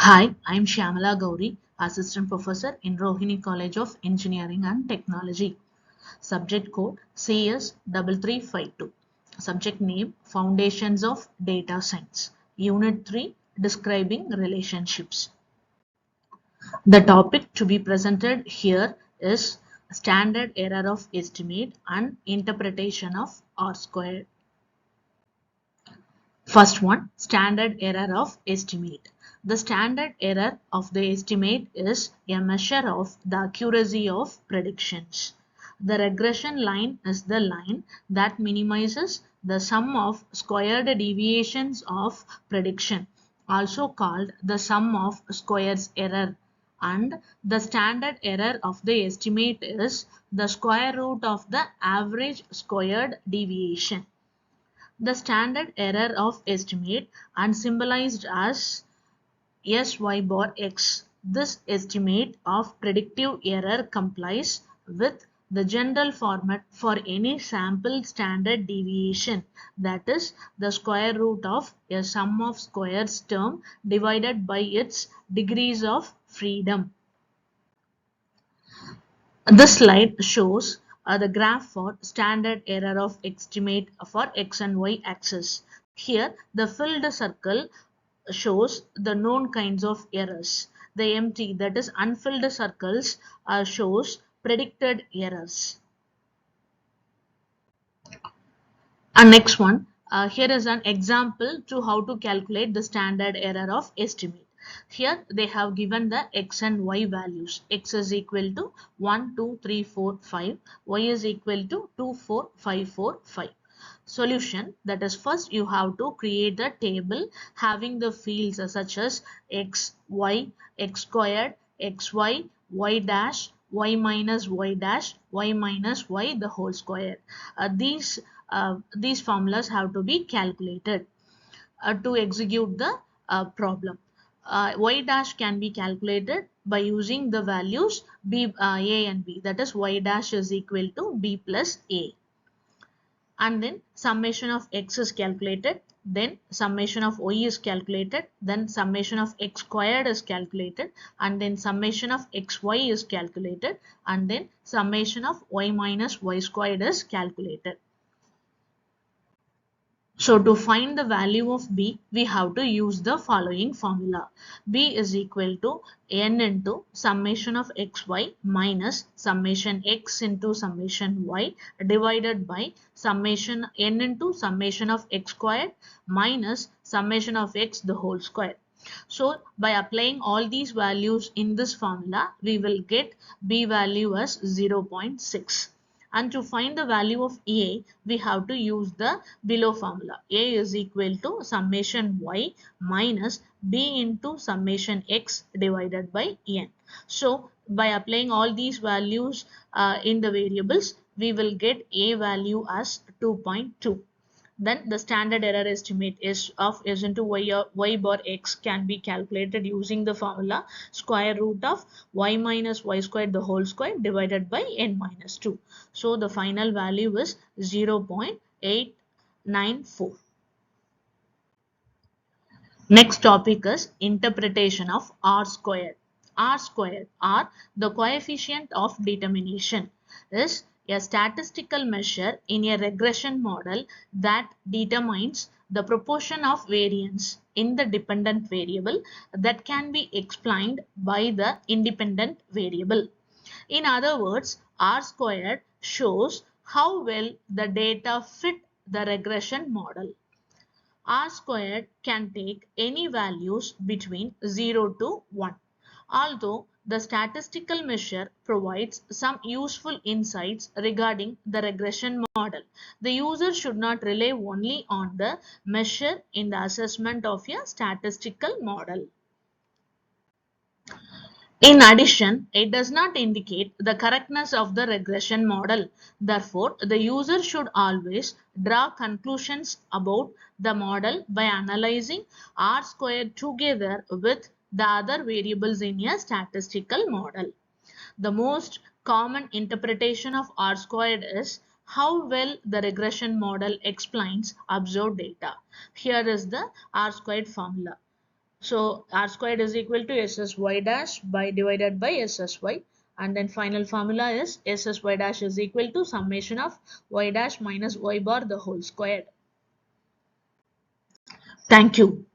Hi, I'm Shyamala Gauri, Assistant Professor in Rohini College of Engineering and Technology. Subject code CS3352. Subject name Foundations of Data Science. Unit 3 Describing Relationships. The topic to be presented here is Standard Error of Estimate and Interpretation of R squared. First one, standard error of estimate. The standard error of the estimate is a measure of the accuracy of predictions. The regression line is the line that minimizes the sum of squared deviations of prediction, also called the sum of squares error. And the standard error of the estimate is the square root of the average squared deviation. The standard error of estimate and symbolized as SY bar X. This estimate of predictive error complies with the general format for any sample standard deviation, that is the square root of a sum of squares term divided by its degrees of freedom. This slide shows the graph for standard error of estimate for x and y axis. Here the filled circle shows the known kinds of errors. The empty, that is unfilled circles, shows predicted errors. And next one, here is an example to how to calculate the standard error of estimate. Here they have given the x and y values. X is equal to 1, 2, 3, 4, 5. Y is equal to 2, 4, 5, 4, 5. Solution, that is, first you have to create a table having the fields such as x, y, x squared, xy, y dash, y minus y dash, y minus y the whole square. These formulas have to be calculated to execute the problem. Y dash can be calculated by using the values a and b, that is y dash is equal to b plus a, and then summation of x is calculated, then summation of y is calculated, then summation of x squared is calculated, and then summation of xy is calculated, and then summation of y minus y squared is calculated. So to find the value of b, we have to use the following formula. B is equal to n into summation of xy minus summation x into summation y divided by summation n into summation of x squared minus summation of x the whole square. So by applying all these values in this formula, we will get b value as 0.6. And to find the value of a, we have to use the below formula. A is equal to summation y minus b into summation x divided by n. So by applying all these values in the variables, we will get a value as 2.2. Then the standard error estimate is of s into y bar x can be calculated using the formula square root of y minus y squared the whole square divided by n minus 2. So the final value is 0.894. Next topic is interpretation of R squared. R squared, R, the coefficient of determination, is a statistical measure in a regression model that determines the proportion of variance in the dependent variable that can be explained by the independent variable. In other words, R squared shows how well the data fit the regression model. R squared can take any values between 0 to 1. Although the statistical measure provides some useful insights regarding the regression model, the user should not rely only on the measure in the assessment of a statistical model. In addition, it does not indicate the correctness of the regression model. Therefore, the user should always draw conclusions about the model by analyzing R squared together with the other variables in a statistical model. The most common interpretation of R squared is how well the regression model explains observed data. Here is the R squared formula. So r squared is equal to ssy dash by divided by ssy, and then final formula is ssy dash is equal to summation of y dash minus y bar the whole squared. Thank you.